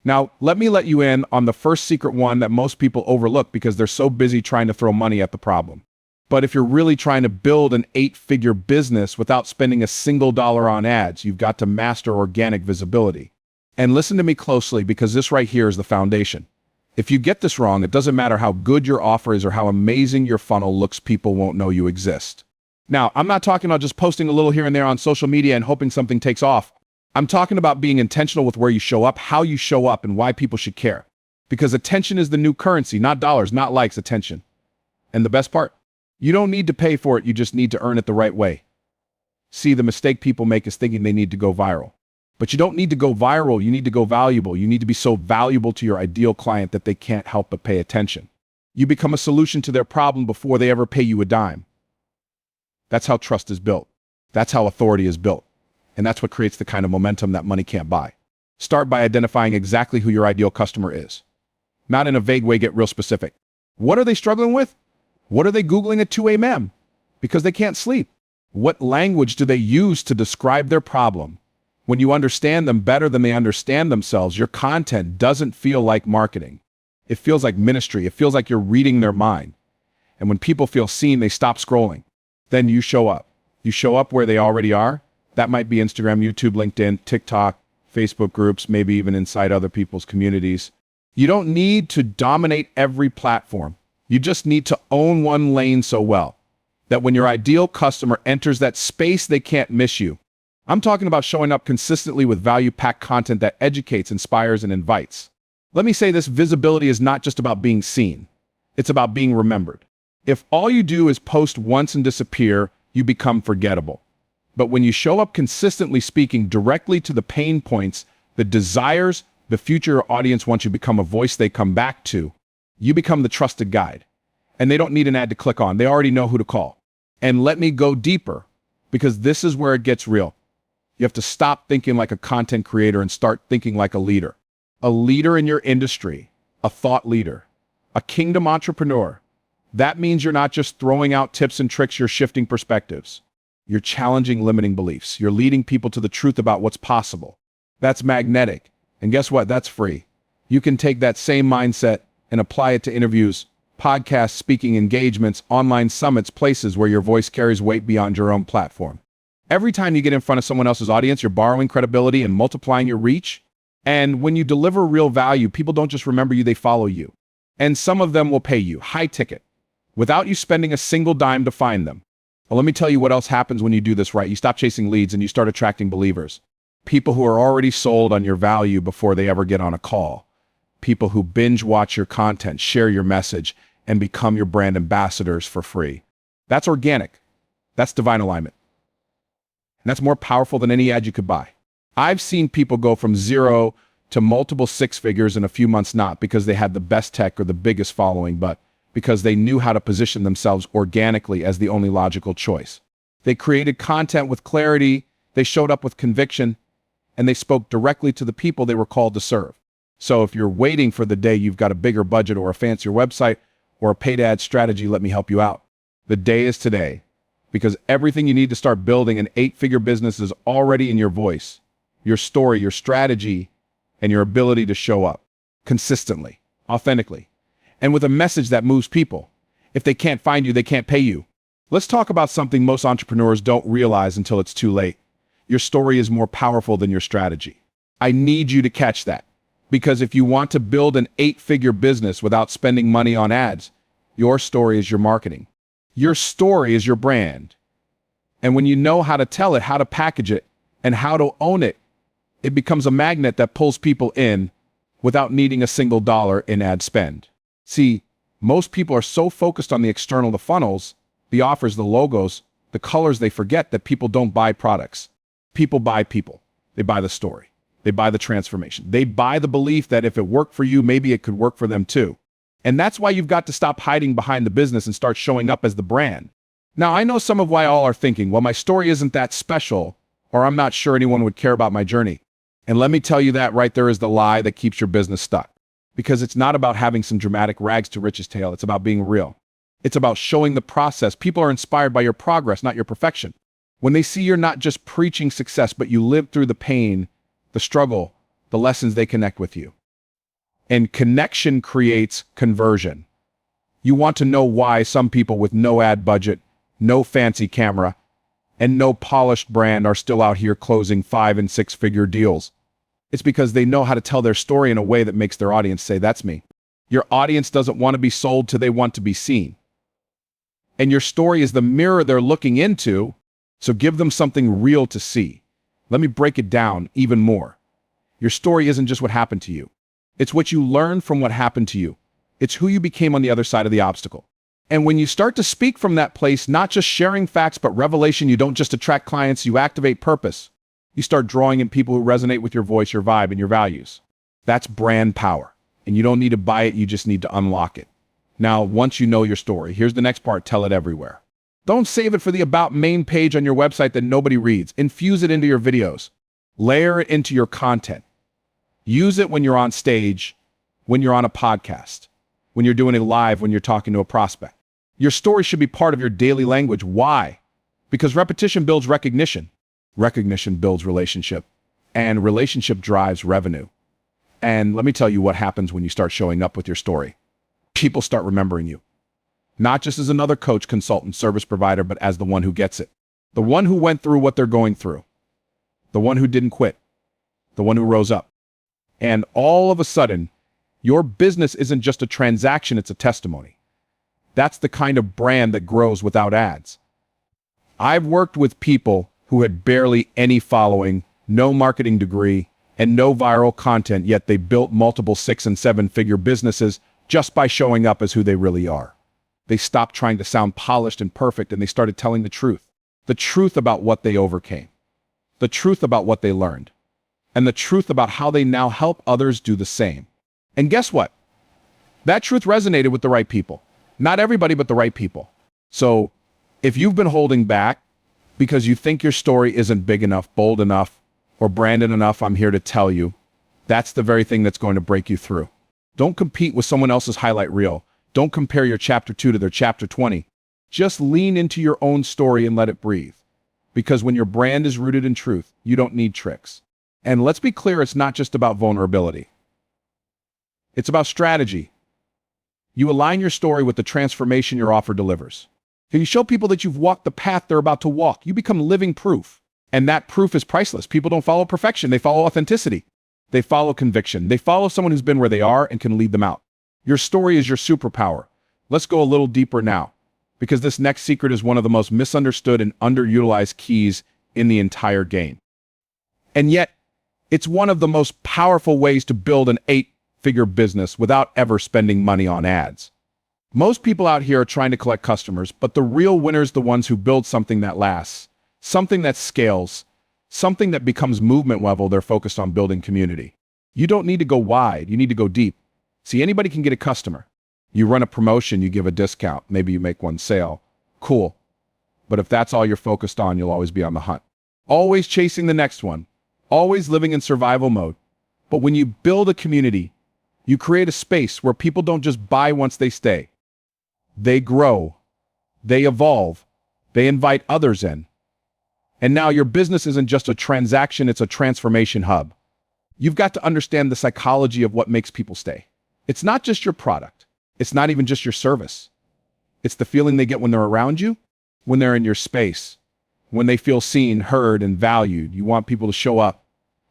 Now, let me let you in on the first secret one that most people overlook because they're so busy trying to throw money at the problem. But if you're really trying to build an 8-figure business without spending a single dollar on ads, you've got to master organic visibility. And listen to me closely because this right here is the foundation. If you get this wrong, it doesn't matter how good your offer is or how amazing your funnel looks, people won't know you exist. Now, I'm not talking about just posting a little here and there on social media and hoping something takes off. I'm talking about being intentional with where you show up, how you show up, and why people should care. Because attention is the new currency, not dollars, not likes, attention. And the best part, you don't need to pay for it, you just need to earn it the right way. See, the mistake people make is thinking they need to go viral. But you don't need to go viral, you need to go valuable. You need to be so valuable to your ideal client that they can't help but pay attention. You become a solution to their problem before they ever pay you a dime. That's how trust is built. That's how authority is built. And that's what creates the kind of momentum that money can't buy. Start by identifying exactly who your ideal customer is. Not in a vague way, get real specific. What are they struggling with? What are they Googling at 2 a.m. because they can't sleep? What language do they use to describe their problem? When you understand them better than they understand themselves, your content doesn't feel like marketing. It feels like ministry. It feels like you're reading their mind. And when people feel seen, they stop scrolling. Then you show up. You show up where they already are. That might be Instagram, YouTube, LinkedIn, TikTok, Facebook groups, maybe even inside other people's communities. You don't need to dominate every platform. You just need to own one lane so well that when your ideal customer enters that space, they can't miss you. I'm talking about showing up consistently with value-packed content that educates, inspires, and invites. Let me say this, visibility is not just about being seen. It's about being remembered. If all you do is post once and disappear, you become forgettable. But when you show up consistently speaking directly to the pain points, the desires, the future audience wants you to become a voice they come back to, you become the trusted guide. And they don't need an ad to click on. They already know who to call. And let me go deeper, because this is where it gets real. You have to stop thinking like a content creator and start thinking like a leader. A leader in your industry, a thought leader, a kingdom entrepreneur. That means you're not just throwing out tips and tricks, you're shifting perspectives. You're challenging limiting beliefs. You're leading people to the truth about what's possible. That's magnetic. And guess what? That's free. You can take that same mindset and apply it to interviews, podcasts, speaking engagements, online summits, places where your voice carries weight beyond your own platform. Every time you get in front of someone else's audience, you're borrowing credibility and multiplying your reach. And when you deliver real value, people don't just remember you, they follow you. And some of them will pay you, high ticket, without you spending a single dime to find them. Well, let me tell you what else happens when you do this right. You stop chasing leads and you start attracting believers. People who are already sold on your value before they ever get on a call. People who binge watch your content, share your message, and become your brand ambassadors for free. That's organic. That's divine alignment. And that's more powerful than any ad you could buy. I've seen people go from 0 to multiple 6 figures in a few months, not because they had the best tech or the biggest following, but because they knew how to position themselves organically as the only logical choice. They created content with clarity, they showed up with conviction, and they spoke directly to the people they were called to serve. So if you're waiting for the day you've got a bigger budget or a fancier website or a paid ad strategy, let me help you out. The day is today, because everything you need to start building an 8-figure business is already in your voice, your story, your strategy, and your ability to show up consistently, authentically, and with a message that moves people. If they can't find you, they can't pay you. Let's talk about something most entrepreneurs don't realize until it's too late. Your story is more powerful than your strategy. I need you to catch that, because if you want to build an 8-figure business without spending money on ads, your story is your marketing. Your story is your brand. And when you know how to tell it, how to package it, and how to own it, it becomes a magnet that pulls people in without needing a single dollar in ad spend. See, most people are so focused on the external, the funnels, the offers, the logos, the colors, they forget that people don't buy products. People buy people. They buy the story. They buy the transformation. They buy the belief that if it worked for you, maybe it could work for them too. And that's why you've got to stop hiding behind the business and start showing up as the brand. Now, I know some of why all are thinking, well, my story isn't that special, or I'm not sure anyone would care about my journey. And let me tell you that right there is the lie that keeps your business stuck. Because it's not about having some dramatic rags to riches tale. It's about being real. It's about showing the process. People are inspired by your progress, not your perfection. When they see you're not just preaching success, but you live through the pain, the struggle, the lessons, they connect with you. And connection creates conversion. You want to know why some people with no ad budget, no fancy camera, and no polished brand are still out here closing 5- and 6-figure deals. It's because they know how to tell their story in a way that makes their audience say, "That's me." Your audience doesn't want to be sold to, they want to be seen. And your story is the mirror they're looking into, so give them something real to see. Let me break it down even more. Your story isn't just what happened to you. It's what you learned from what happened to you. It's who you became on the other side of the obstacle. And when you start to speak from that place, not just sharing facts, but revelation, you don't just attract clients, you activate purpose. You start drawing in people who resonate with your voice, your vibe, and your values. That's brand power. And you don't need to buy it, you just need to unlock it. Now, once you know your story, here's the next part: tell it everywhere. Don't save it for the About main page on your website that nobody reads. Infuse it into your videos. Layer it into your content. Use it when you're on stage, when you're on a podcast, when you're doing it live, when you're talking to a prospect. Your story should be part of your daily language. Why? Because repetition builds recognition. Recognition builds relationship. And relationship drives revenue. And let me tell you what happens when you start showing up with your story. People start remembering you. Not just as another coach, consultant, service provider, but as the one who gets it. The one who went through what they're going through. The one who didn't quit. The one who rose up. And all of a sudden, your business isn't just a transaction, it's a testimony. That's the kind of brand that grows without ads. I've worked with people who had barely any following, no marketing degree, and no viral content, yet they built multiple 6- and 7-figure businesses just by showing up as who they really are. They stopped trying to sound polished and perfect, and they started telling the truth about what they overcame, the truth about what they learned, and the truth about how they now help others do the same. And guess what? That truth resonated with the right people. Not everybody, but the right people. So if you've been holding back because you think your story isn't big enough, bold enough, or branded enough, I'm here to tell you, that's the very thing that's going to break you through. Don't compete with someone else's highlight reel. Don't compare your chapter 2 to their chapter 20. Just lean into your own story and let it breathe. Because when your brand is rooted in truth, you don't need tricks. And let's be clear, it's not just about vulnerability. It's about strategy. You align your story with the transformation your offer delivers. Can you show people that you've walked the path they're about to walk? You become living proof. And that proof is priceless. People don't follow perfection. They follow authenticity. They follow conviction. They follow someone who's been where they are and can lead them out. Your story is your superpower. Let's go a little deeper now, because this next secret is one of the most misunderstood and underutilized keys in the entire game. And yet, it's one of the most powerful ways to build an 8-figure business without ever spending money on ads. Most people out here are trying to collect customers, but the real winners are the ones who build something that lasts, something that scales, something that becomes movement level. They're focused on building community. You don't need to go wide, you need to go deep. See, anybody can get a customer. You run a promotion, you give a discount, maybe you make one sale. Cool. But if that's all you're focused on, you'll always be on the hunt. Always chasing the next one. Always living in survival mode. But when you build a community, you create a space where people don't just buy once they stay. They grow. They evolve. They invite others in. And now your business isn't just a transaction, it's a transformation hub. You've got to understand the psychology of what makes people stay. It's not just your product. It's not even just your service. It's the feeling they get when they're around you, when they're in your space, when they feel seen, heard, and valued. You want people to show up,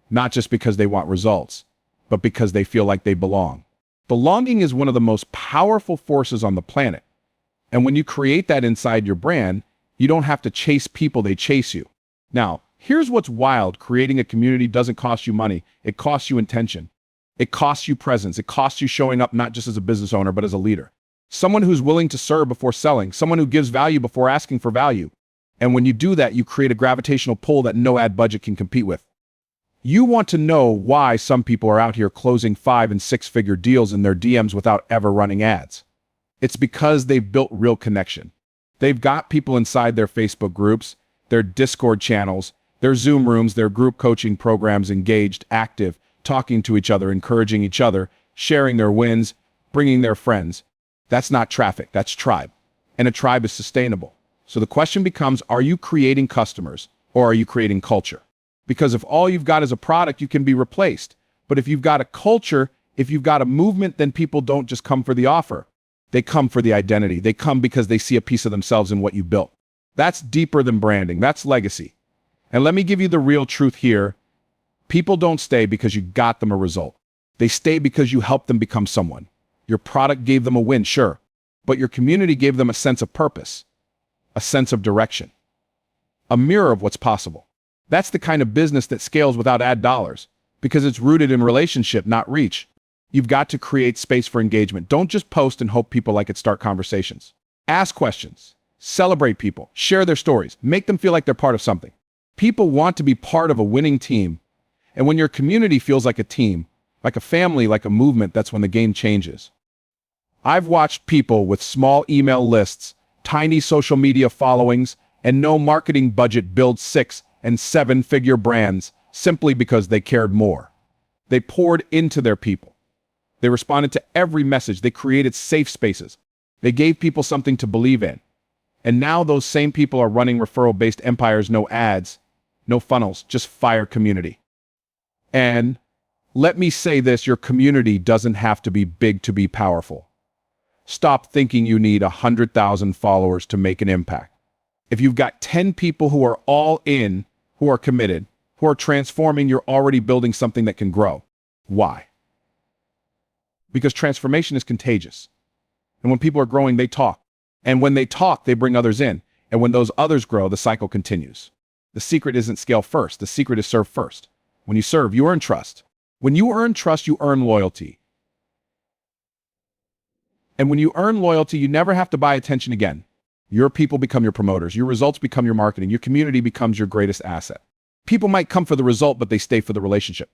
not just because they want results, but because they feel like they belong. Belonging is one of the most powerful forces on the planet. And when you create that inside your brand, you don't have to chase people, they chase you. Now, here's what's wild. Creating a community doesn't cost you money. It costs you intention. It costs you presence. It costs you showing up not just as a business owner, but as a leader. Someone who's willing to serve before selling. Someone who gives value before asking for value. And when you do that, you create a gravitational pull that no ad budget can compete with. You want to know why some people are out here closing 5- and 6-figure deals in their DMs without ever running ads. It's because they've built real connection. They've got people inside their Facebook groups, their Discord channels, their Zoom rooms, their group coaching programs engaged, active, talking to each other, encouraging each other, sharing their wins, bringing their friends. That's not traffic, that's tribe. And a tribe is sustainable. So the question becomes, are you creating customers or are you creating culture? Because if all you've got is a product, you can be replaced. But if you've got a culture, If you've got a movement, then people don't just come for the offer. They come for the identity. They come because they see a piece of themselves in what you built. That's deeper than branding. That's legacy. And let me give you the real truth here. People don't stay because you got them a result. They stay because you helped them become someone. Your product gave them a win, sure, but your community gave them a sense of purpose, a sense of direction, a mirror of what's possible. That's the kind of business that scales without ad dollars, because it's rooted in relationship, not reach. You've got to create space for engagement. Don't just post and hope people like it. Start conversations. Ask questions. Celebrate people. Share their stories. Make them feel like they're part of something. People want to be part of a winning team. And when your community feels like a team, like a family, like a movement, that's when the game changes. I've watched people with small email lists, tiny social media followings, and no marketing budget build 6- and 7-figure brands simply because they cared more. They poured into their people. They responded to every message. They created safe spaces. They gave people something to believe in. And now those same people are running referral-based empires, no ads, no funnels, just fire community. And let me say this, your community doesn't have to be big to be powerful. Stop thinking you need 100,000 followers to make an impact. If you've got 10 people who are all in, who are committed, who are transforming, you're already building something that can grow. Why? Because transformation is contagious. And when people are growing, they talk. And when they talk, they bring others in. And when those others grow, the cycle continues. The secret isn't scale first. The secret is serve first. When you serve, you earn trust. When you earn trust, you earn loyalty. And when you earn loyalty, you never have to buy attention again. Your people become your promoters. Your results become your marketing. Your community becomes your greatest asset. People might come for the result, but they stay for the relationship.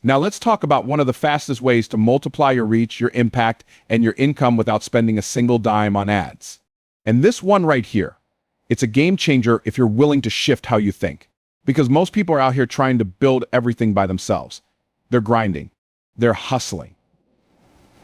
Now let's talk about one of the fastest ways to multiply your reach, your impact, and your income without spending a single dime on ads. And this one right here, it's a game changer if you're willing to shift how you think. Because most people are out here trying to build everything by themselves. They're grinding. They're hustling.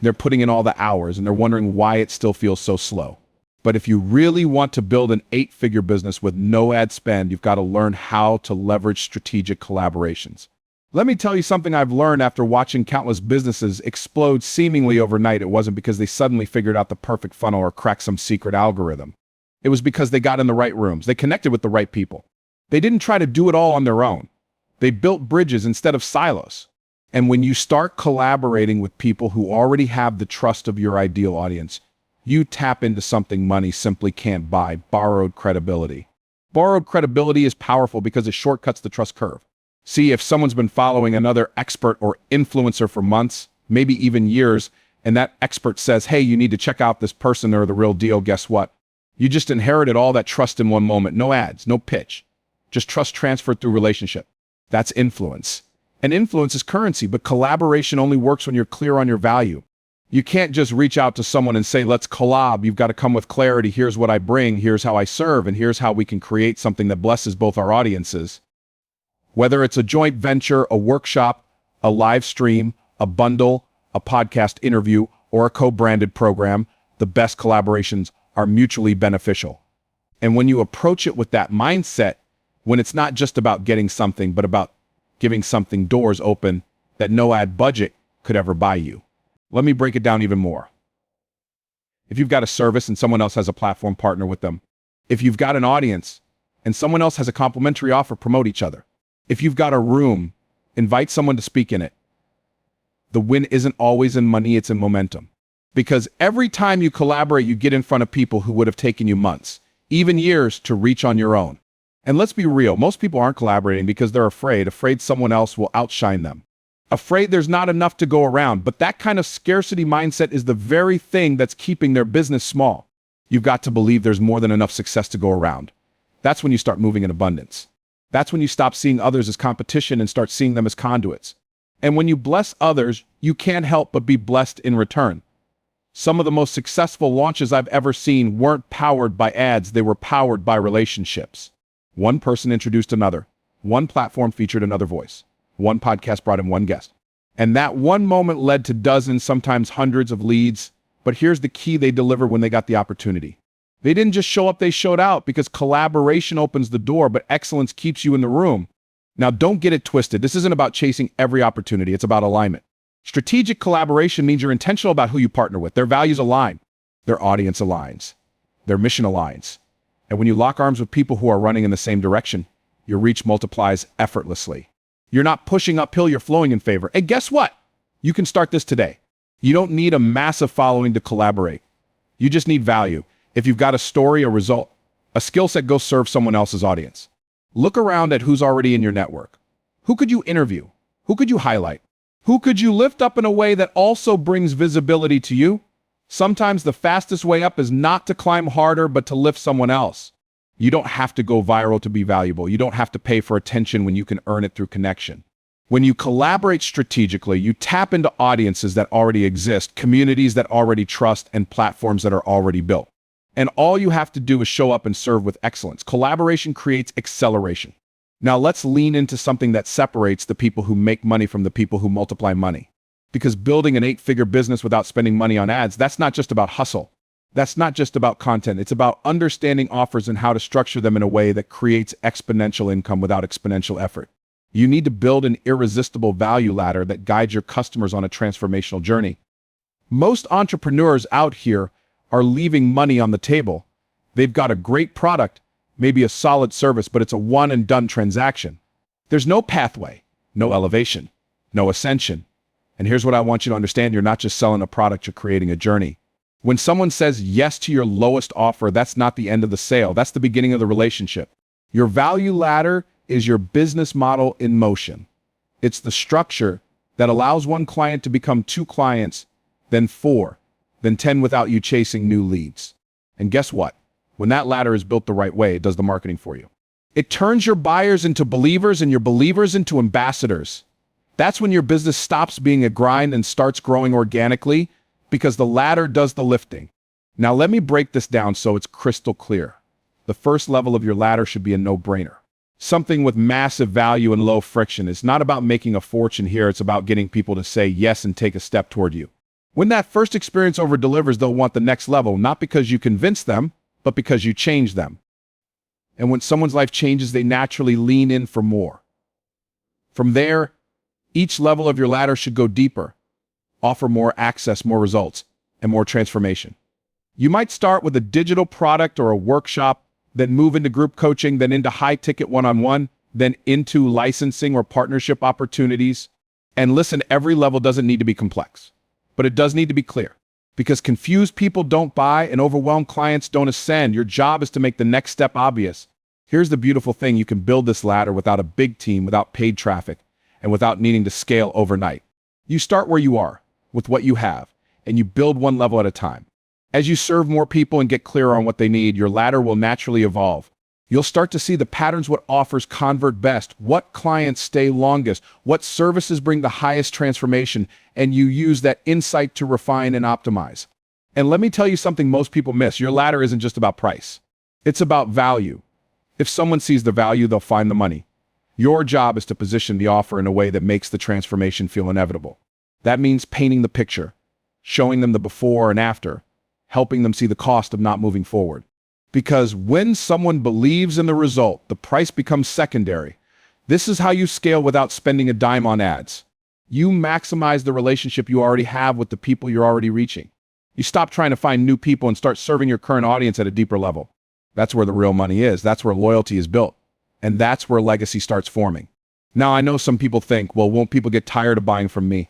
They're putting in all the hours, and they're wondering why it still feels so slow. But if you really want to build an 8-figure business with no ad spend, you've got to learn how to leverage strategic collaborations. Let me tell you something I've learned after watching countless businesses explode seemingly overnight. It wasn't because they suddenly figured out the perfect funnel or cracked some secret algorithm. It was because they got in the right rooms. They connected with the right people. They didn't try to do it all on their own. They built bridges instead of silos. And when you start collaborating with people who already have the trust of your ideal audience, you tap into something money simply can't buy: borrowed credibility. Borrowed credibility is powerful because it shortcuts the trust curve. See, if someone's been following another expert or influencer for months, maybe even years, and that expert says, hey, you need to check out this person, they're the real deal, guess what? You just inherited all that trust in one moment. No ads, no pitch. Just trust transferred through relationship. That's influence. And influence is currency, but collaboration only works when you're clear on your value. You can't just reach out to someone and say, let's collab. You've got to come with clarity. Here's what I bring. Here's how I serve. And here's how we can create something that blesses both our audiences. Whether it's a joint venture, a workshop, a live stream, a bundle, a podcast interview, or a co-branded program, the best collaborations are mutually beneficial. And when you approach it with that mindset, when it's not just about getting something, but about giving something doors open that no ad budget could ever buy you. Let me break it down even more. If you've got a service and someone else has a platform, partner with them. If you've got an audience and someone else has a complimentary offer, promote each other. If you've got a room, invite someone to speak in it. The win isn't always in money, it's in momentum. Because every time you collaborate, you get in front of people who would have taken you months, even years, to reach on your own. And let's be real, most people aren't collaborating because they're afraid someone else will outshine them. Afraid there's not enough to go around, but that kind of scarcity mindset is the very thing that's keeping their business small. You've got to believe there's more than enough success to go around. That's when you start moving in abundance. That's when you stop seeing others as competition and start seeing them as conduits. And when you bless others, you can't help but be blessed in return. Some of the most successful launches I've ever seen weren't powered by ads, they were powered by relationships. One person introduced another. One platform featured another voice. One podcast brought in one guest. And that one moment led to dozens, sometimes hundreds of leads. But here's the key they delivered when they got the opportunity. They didn't just show up, they showed out, because collaboration opens the door, but excellence keeps you in the room. Now, don't get it twisted. This isn't about chasing every opportunity. It's about alignment. Strategic collaboration means you're intentional about who you partner with. Their values align, their audience aligns, their mission aligns. And when you lock arms with people who are running in the same direction, your reach multiplies effortlessly. You're not pushing uphill, you're flowing in favor. And guess what? You can start this today. You don't need a massive following to collaborate. You just need value. If you've got a story, a result, a skill set, go serve someone else's audience. Look around at who's already in your network. Who could you interview? Who could you highlight? Who could you lift up in a way that also brings visibility to you? Sometimes the fastest way up is not to climb harder, but to lift someone else. You don't have to go viral to be valuable. You don't have to pay for attention when you can earn it through connection. When you collaborate strategically, you tap into audiences that already exist, communities that already trust, and platforms that are already built. And all you have to do is show up and serve with excellence. Collaboration creates acceleration. Now let's lean into something that separates the people who make money from the people who multiply money. Because building an 8-figure business without spending money on ads, that's not just about hustle. That's not just about content. It's about understanding offers and how to structure them in a way that creates exponential income without exponential effort. You need to build an irresistible value ladder that guides your customers on a transformational journey. Most entrepreneurs out here are leaving money on the table. They've got a great product, maybe a solid service, but it's a one-and-done transaction. There's no pathway, no elevation, no ascension. And here's what I want you to understand. You're not just selling a product, you're creating a journey. When someone says yes to your lowest offer, that's not the end of the sale. That's the beginning of the relationship. Your value ladder is your business model in motion. It's the structure that allows one client to become 2 clients, then 4, then 10 without you chasing new leads. And guess what? When that ladder is built the right way, it does the marketing for you. It turns your buyers into believers and your believers into ambassadors. That's when your business stops being a grind and starts growing organically, because the ladder does the lifting. Now let me break this down so it's crystal clear. The first level of your ladder should be a no-brainer. Something with massive value and low friction. It's not about making a fortune here, it's about getting people to say yes and take a step toward you. When that first experience over-delivers, they'll want the next level, not because you convince them, but because you change them. And when someone's life changes, they naturally lean in for more. From there, each level of your ladder should go deeper, offer more access, more results, and more transformation. You might start with a digital product or a workshop, then move into group coaching, then into high-ticket one-on-one, then into licensing or partnership opportunities. And listen, every level doesn't need to be complex, but it does need to be clear. Because confused people don't buy and overwhelmed clients don't ascend. Your job is to make the next step obvious. Here's the beautiful thing. You can build this ladder without a big team, without paid traffic, and without needing to scale overnight. You start where you are, with what you have, and you build one level at a time. As you serve more people and get clearer on what they need, your ladder will naturally evolve. You'll start to see the patterns, what offers convert best, what clients stay longest, what services bring the highest transformation, and you use that insight to refine and optimize. And let me tell you something most people miss. Your ladder isn't just about price. It's about value. If someone sees the value, they'll find the money. Your job is to position the offer in a way that makes the transformation feel inevitable. That means painting the picture, showing them the before and after, helping them see the cost of not moving forward. Because when someone believes in the result, the price becomes secondary. This is how you scale without spending a dime on ads. You maximize the relationship you already have with the people you're already reaching. You stop trying to find new people and start serving your current audience at a deeper level. That's where the real money is. That's where loyalty is built. And that's where legacy starts forming. Now, I know some people think, well, won't people get tired of buying from me?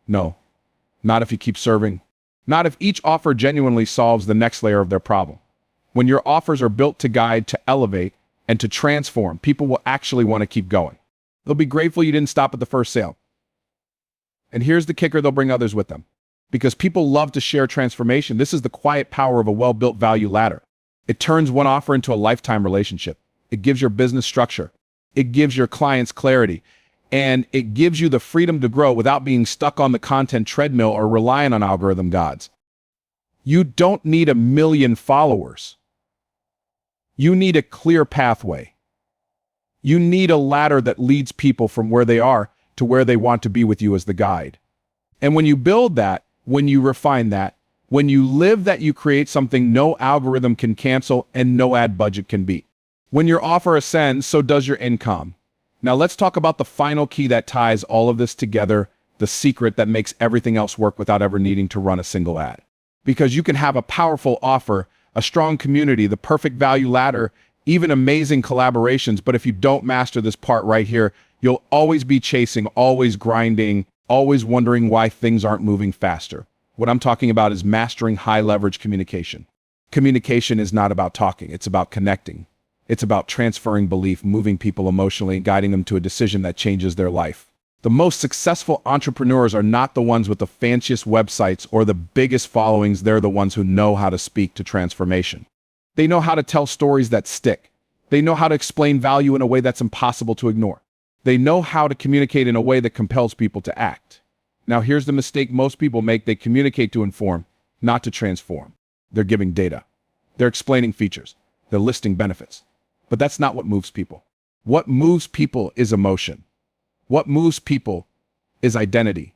No, not if you keep serving. Not if each offer genuinely solves the next layer of their problem. When your offers are built to guide, to elevate, and to transform, people will actually want to keep going. They'll be grateful you didn't stop at the first sale. And here's the kicker, they'll bring others with them. Because people love to share transformation. This is the quiet power of a well-built value ladder. It turns one offer into a lifetime relationship. It gives your business structure. It gives your clients clarity. And it gives you the freedom to grow without being stuck on the content treadmill or relying on algorithm gods. You don't need 1 million followers. You need a clear pathway. You need a ladder that leads people from where they are to where they want to be with you as the guide. And when you build that, when you refine that, when you live that, you create something no algorithm can cancel and no ad budget can beat. When your offer ascends, so does your income. Now let's talk about the final key that ties all of this together, the secret that makes everything else work without ever needing to run a single ad. Because you can have a powerful offer, a strong community, the perfect value ladder, even amazing collaborations, but if you don't master this part right here, you'll always be chasing, always grinding, always wondering why things aren't moving faster. What I'm talking about is mastering high leverage communication. Communication is not about talking, it's about connecting. It's about transferring belief, moving people emotionally, and guiding them to a decision that changes their life. The most successful entrepreneurs are not the ones with the fanciest websites or the biggest followings. They're the ones who know how to speak to transformation. They know how to tell stories that stick. They know how to explain value in a way that's impossible to ignore. They know how to communicate in a way that compels people to act. Now, here's the mistake most people make. They communicate to inform, not to transform. They're giving data. They're explaining features. They're listing benefits. But that's not what moves people. What moves people is emotion. What moves people is identity.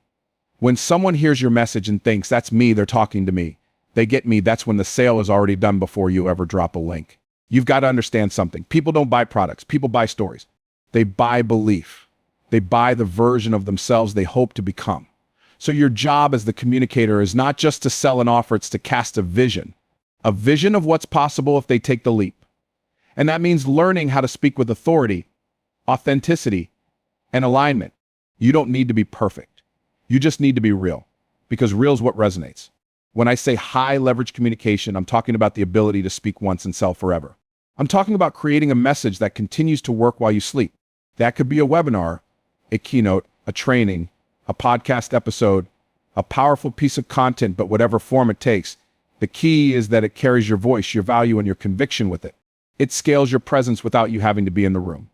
When someone hears your message and thinks, that's me, they're talking to me, they get me, that's when the sale is already done before you ever drop a link. You've got to understand something. People don't buy products. People buy stories. They buy belief. They buy the version of themselves they hope to become. So your job as the communicator is not just to sell an offer, it's to cast a vision of what's possible if they take the leap. And that means learning how to speak with authority, authenticity, and alignment. You don't need to be perfect. You just need to be real, because real is what resonates. When I say high leverage communication, I'm talking about the ability to speak once and sell forever. I'm talking about creating a message that continues to work while you sleep. That could be a webinar, a keynote, a training, a podcast episode, a powerful piece of content, but whatever form it takes. The key is that it carries your voice, your value, and your conviction with it. It scales your presence without you having to be in the room.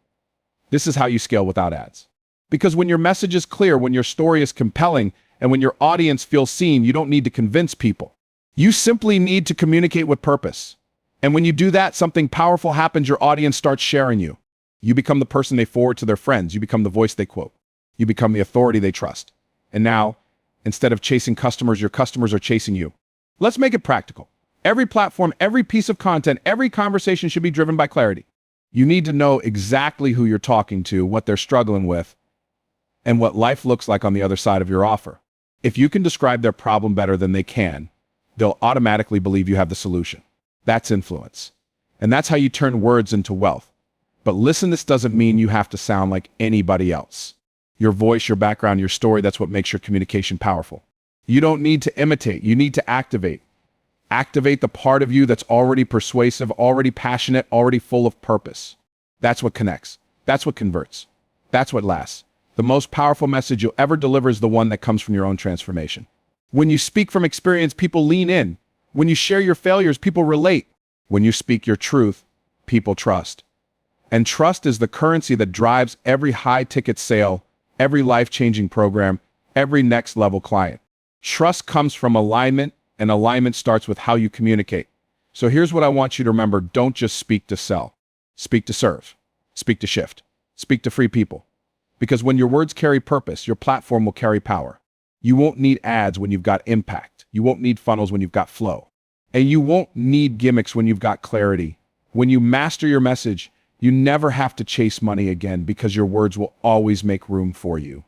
This is how you scale without ads. Because when your message is clear, when your story is compelling, and when your audience feels seen, you don't need to convince people. You simply need to communicate with purpose. And when you do that, something powerful happens. Your audience starts sharing you. You become the person they forward to their friends. You become the voice they quote. You become the authority they trust. And now, instead of chasing customers, your customers are chasing you. Let's make it practical. Every platform, every piece of content, every conversation should be driven by clarity. You need to know exactly who you're talking to, what they're struggling with, and what life looks like on the other side of your offer. If you can describe their problem better than they can, they'll automatically believe you have the solution. That's influence. And that's how you turn words into wealth. But listen, this doesn't mean you have to sound like anybody else. Your voice, your background, your story, that's what makes your communication powerful. You don't need to imitate, you need to activate. Activate the part of you that's already persuasive, already passionate, already full of purpose. That's what connects. That's what converts. That's what lasts. The most powerful message you'll ever deliver is the one that comes from your own transformation. When you speak from experience, people lean in. When you share your failures, people relate. When you speak your truth, people trust. And trust is the currency that drives every high-ticket sale, every life-changing program, every next-level client. Trust comes from alignment, and alignment starts with how you communicate. So here's what I want you to remember. Don't just speak to sell. Speak to serve. Speak to shift. Speak to free people. Because when your words carry purpose, your platform will carry power. You won't need ads when you've got impact. You won't need funnels when you've got flow. And you won't need gimmicks when you've got clarity. When you master your message, you never have to chase money again, because your words will always make room for you.